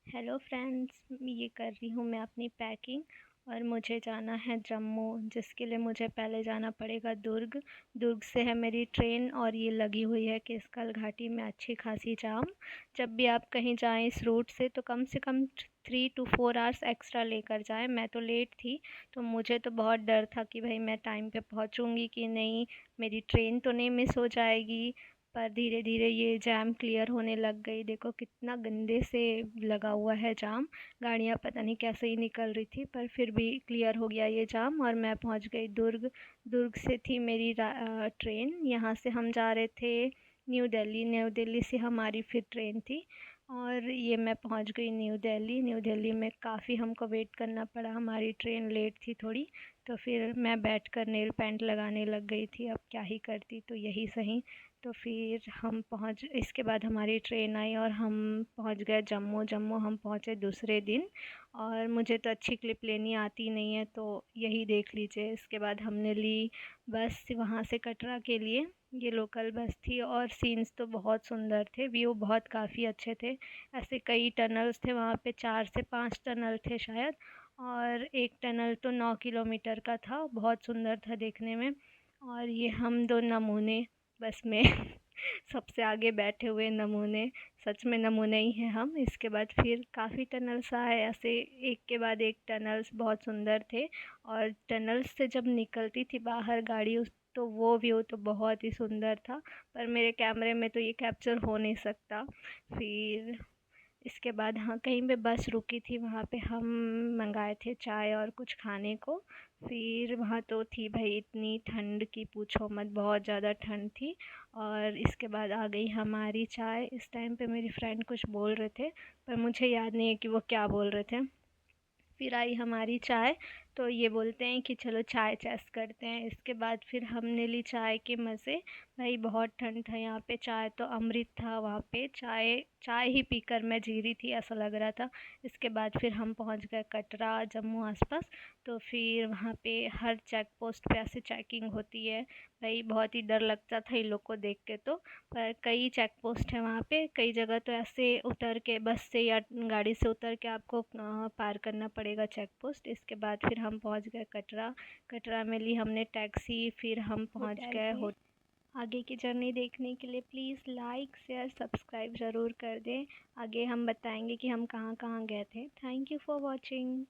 Hello friends, ये कर रही हूँ मैं अपनी पैकिंग और मुझे जाना है जम्मू, जिसके लिए मुझे पहले जाना पड़ेगा दुर्ग। दुर्ग से है मेरी ट्रेन और ये लगी हुई है केसकल घाटी में अच्छी खासी जाम। जब भी आप कहीं जाएं इस रूट से तो कम 3 to 4 आवर्स एक्स्ट्रा लेकर जाएं। मैं तो लेट थी तो मुझे तो बहुत डर था कि भाई मैं टाइम पे पहुंचूंगी कि नहीं, मेरी ट्रेन तो नहीं मिस हो जाएगी। पर धीरे धीरे ये जाम क्लियर होने लग गई। देखो कितना गंदे से लगा हुआ है जाम। गाड़ियाँ पता नहीं कैसे ही निकल रही थी, पर फिर भी क्लियर हो गया ये जाम और मैं पहुंच गई दुर्ग। दुर्ग से थी मेरी ट्रेन। यहाँ से हम जा रहे थे न्यू दिल्ली। न्यू दिल्ली से हमारी फिर ट्रेन थी और ये मैं पहुंच गई न्यू दिल्ली। न्यू दिल्ली में काफ़ी हमको वेट करना पड़ा, हमारी ट्रेन लेट थी थोड़ी। तो फिर मैं बैठकर नेल पेंट लगाने लग गई थी, अब क्या ही करती, तो यही सही। तो फिर हम पहुंच इसके बाद हमारी ट्रेन आई और हम पहुंच गए जम्मू। जम्मू हम पहुंचे दूसरे दिन और मुझे तो अच्छी क्लिप लेनी आती नहीं है, तो यही देख लीजिए। इसके बाद हमने ली बस वहाँ से कटरा के लिए। ये लोकल बस थी और सीन्स तो बहुत सुंदर थे, व्यू बहुत काफ़ी अच्छे थे। ऐसे कई टनल्स थे वहाँ पे, 4 से 5 टनल थे शायद। और एक टनल तो 9 किलोमीटर का था, बहुत सुंदर था देखने में। और ये हम दो नमूने बस में सबसे आगे बैठे हुए नमूने, सच में नमूने ही हैं हम। इसके बाद फिर काफ़ी टनल्स आए ऐसे, एक के बाद एक टनल्स बहुत सुंदर थे। और टनल्स से जब निकलती थी बाहर गाड़ी उस तो वो व्यू तो बहुत ही सुंदर था, पर मेरे कैमरे में तो ये कैप्चर हो नहीं सकता। फिर इसके बाद हाँ, कहीं पे बस रुकी थी, वहाँ पे हम मंगाए थे चाय और कुछ खाने को। फिर वहाँ तो थी भाई इतनी ठंड की पूछो मत, बहुत ज़्यादा ठंड थी। और इसके बाद आ गई हमारी चाय। इस टाइम पे मेरी फ्रेंड कुछ बोल रहे थे, पर मुझे याद नहीं है कि वो क्या बोल रहे थे। फिर आई हमारी चाय, तो ये बोलते हैं कि चलो चाय चेस करते हैं। इसके बाद फिर हमने ली चाय के मज़े। भाई बहुत ठंड था यहाँ पे, चाय तो अमृत था वहाँ पे। चाय चाय ही पीकर मैं जी रही थी ऐसा लग रहा था। इसके बाद फिर हम पहुँच गए कटरा जम्मू आसपास। तो फिर वहाँ पे हर चेक पोस्ट पे ऐसे चेकिंग होती है। भाई बहुत ही डर लगता था इन लोग को देख के तो। पर कई चेक पोस्ट है वहाँ पे, कई जगह तो ऐसे उतर के बस से या गाड़ी से उतर के आपको पार करना पड़ेगा चेक पोस्ट। इसके बाद फिर हम पहुँच गए कटरा। कटरा में ली हमने टैक्सी, फिर हम पहुँच गए होटल। आगे की जर्नी देखने के लिए प्लीज़ लाइक शेयर सब्सक्राइब ज़रूर कर दें। आगे हम बताएंगे कि हम कहाँ कहाँ गए थे। Thank you for watching.